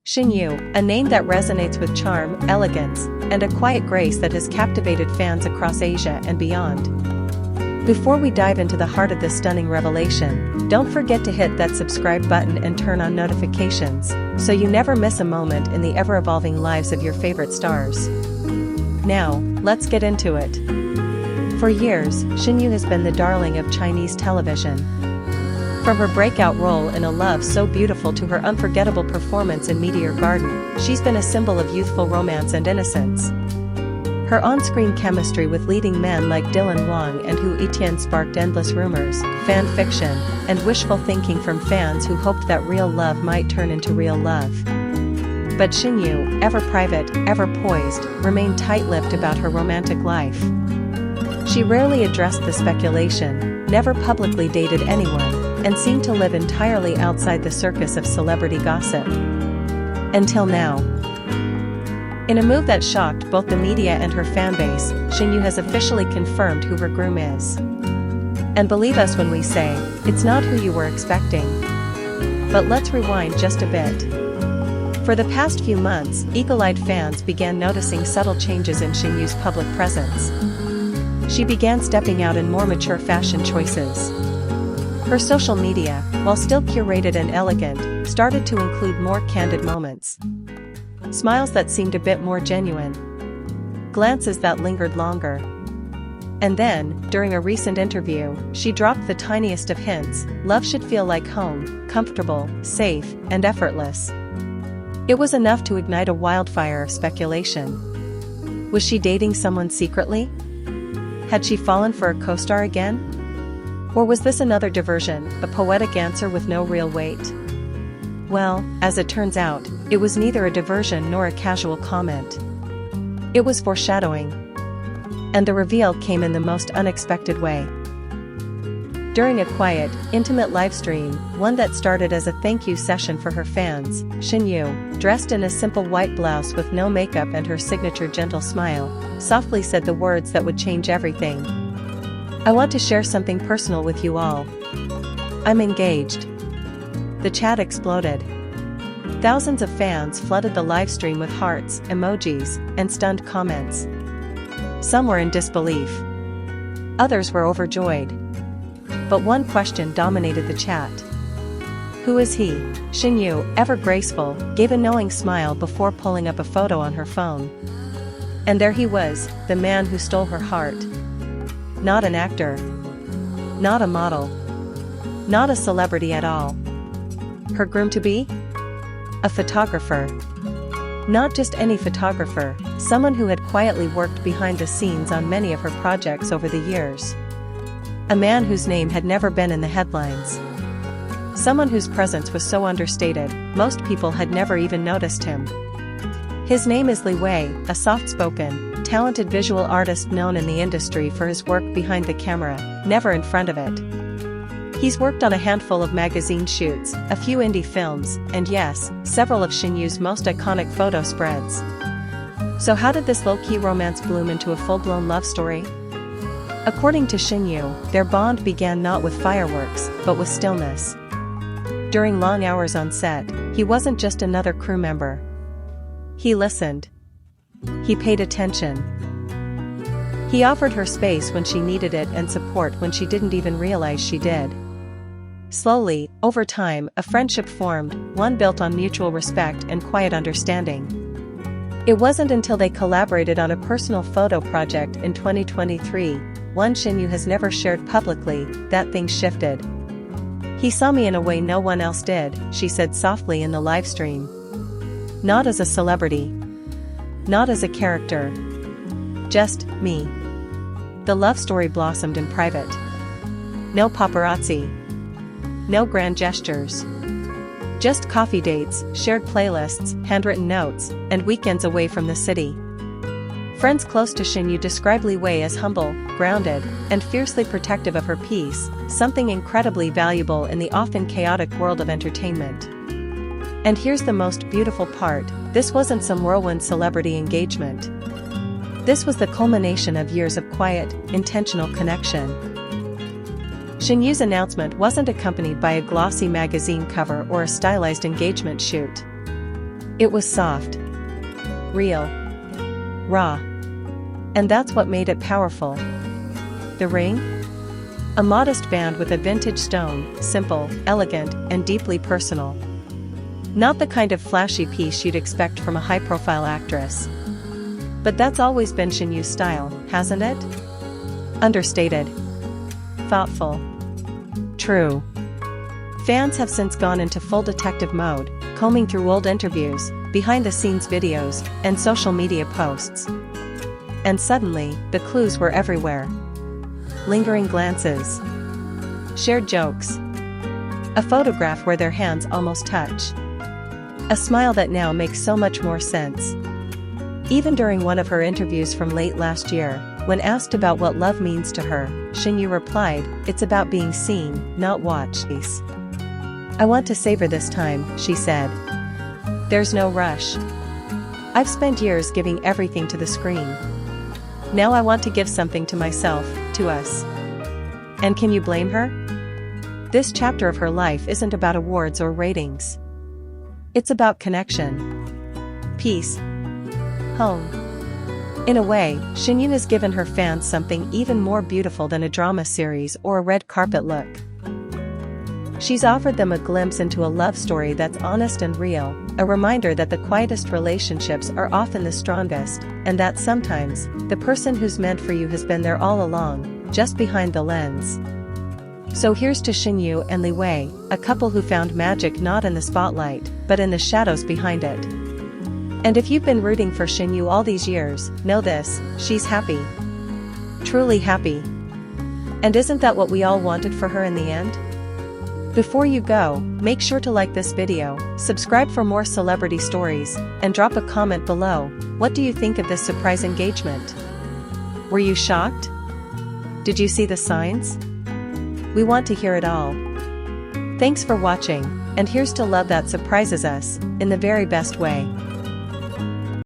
Shing Yu, a name that resonates with charm, elegance, and a quiet grace that has captivated fans across Asia and beyond. Before we dive into the heart of this stunning revelation, don't forget to hit that subscribe button and turn on notifications, so you never miss a moment in the ever-evolving lives of your favorite stars. Now, let's get into it. For years, Shen Yue has been the darling of Chinese television. From her breakout role in A Love So Beautiful to her unforgettable performance in Meteor Garden, she's been a symbol of youthful romance and innocence. Her on-screen chemistry with leading men like Dylan Wang and Hu Etian sparked endless rumors, fan fiction, and wishful thinking from fans who hoped that real love might turn into real love. But Shen Yue, ever private, ever poised, remained tight-lipped about her romantic life. She rarely addressed the speculation, never publicly dated anyone, and seemed to live entirely outside the circus of celebrity gossip. Until now. In a move that shocked both the media and her fanbase, Shen Yue has officially confirmed who her groom is. And believe us when we say, it's not who you were expecting. But let's rewind just a bit. For the past few months, eagle-eyed fans began noticing subtle changes in Shen Yue's public presence. She began stepping out in more mature fashion choices. Her social media, while still curated and elegant, started to include more candid moments. Smiles that seemed a bit more genuine. Glances that lingered longer. And then, during a recent interview, she dropped the tiniest of hints: love should feel like home, comfortable, safe, and effortless. It was enough to ignite a wildfire of speculation. Was she dating someone secretly? Had she fallen for a co-star again? Or was this another diversion, a poetic answer with no real weight? Well, as it turns out, it was neither a diversion nor a casual comment. It was foreshadowing. And the reveal came in the most unexpected way. During a quiet, intimate livestream, one that started as a thank you session for her fans, Shen Yue, dressed in a simple white blouse with no makeup and her signature gentle smile, softly said the words that would change everything. "I want to share something personal with you all. I'm engaged." The chat exploded. Thousands of fans flooded the livestream with hearts, emojis, and stunned comments. Some were in disbelief. Others were overjoyed. But one question dominated the chat. Who is he? Shen Yue, ever graceful, gave a knowing smile before pulling up a photo on her phone. And there he was, the man who stole her heart. Not an actor. Not a model. Not a celebrity at all. Her groom-to-be? A photographer. Not just any photographer, someone who had quietly worked behind the scenes on many of her projects over the years. A man whose name had never been in the headlines. Someone whose presence was so understated, most people had never even noticed him. His name is Li Wei, a soft-spoken, talented visual artist known in the industry for his work behind the camera, never in front of it. He's worked on a handful of magazine shoots, a few indie films, and yes, several of Shen Yue's most iconic photo spreads. So how did this low-key romance bloom into a full-blown love story? According to Shen Yue, their bond began not with fireworks, but with stillness. During long hours on set, he wasn't just another crew member. He listened. He paid attention. He offered her space when she needed it and support when she didn't even realize she did. Slowly, over time, a friendship formed, one built on mutual respect and quiet understanding. It wasn't until they collaborated on a personal photo project in 2023, one Shen Yue has never shared publicly, that things shifted. "He saw me in a way no one else did," she said softly in the livestream. "Not as a celebrity. Not as a character. Just me." The love story blossomed in private. No paparazzi. No grand gestures. Just coffee dates, shared playlists, handwritten notes, and weekends away from the city. Friends close to Shen Yue describe Li Wei as humble, grounded, and fiercely protective of her peace, something incredibly valuable in the often chaotic world of entertainment. And here's the most beautiful part, this wasn't some whirlwind celebrity engagement. This was the culmination of years of quiet, intentional connection. Shen Yue's announcement wasn't accompanied by a glossy magazine cover or a stylized engagement shoot. It was soft, real, raw. And that's what made it powerful. The ring? A modest band with a vintage stone, simple, elegant, and deeply personal. Not the kind of flashy piece you'd expect from a high-profile actress. But that's always been Shen Yu's style, hasn't it? Understated. Thoughtful. True. Fans have since gone into full detective mode, combing through old interviews, behind-the-scenes videos, and social media posts. And suddenly, the clues were everywhere. Lingering glances. Shared jokes. A photograph where their hands almost touch. A smile that now makes so much more sense. Even during one of her interviews from late last year, when asked about what love means to her, Shing Yu replied, "It's about being seen, not watched. I want to savor this time," she said. "There's no rush. I've spent years giving everything to the screen. Now I want to give something to myself, to us." And can you blame her? This chapter of her life isn't about awards or ratings. It's about connection. Peace. Home. In a way, Shen Yue has given her fans something even more beautiful than a drama series or a red carpet look. She's offered them a glimpse into a love story that's honest and real, a reminder that the quietest relationships are often the strongest, and that sometimes, the person who's meant for you has been there all along, just behind the lens. So here's to Shen Yue and Li Wei, a couple who found magic not in the spotlight, but in the shadows behind it. And if you've been rooting for Shen Yue all these years, know this, she's happy. Truly happy. And isn't that what we all wanted for her in the end? Before you go, make sure to like this video, subscribe for more celebrity stories, and drop a comment below. What do you think of this surprise engagement? Were you shocked? Did you see the signs? We want to hear it all. Thanks for watching, and here's to love that surprises us, in the very best way.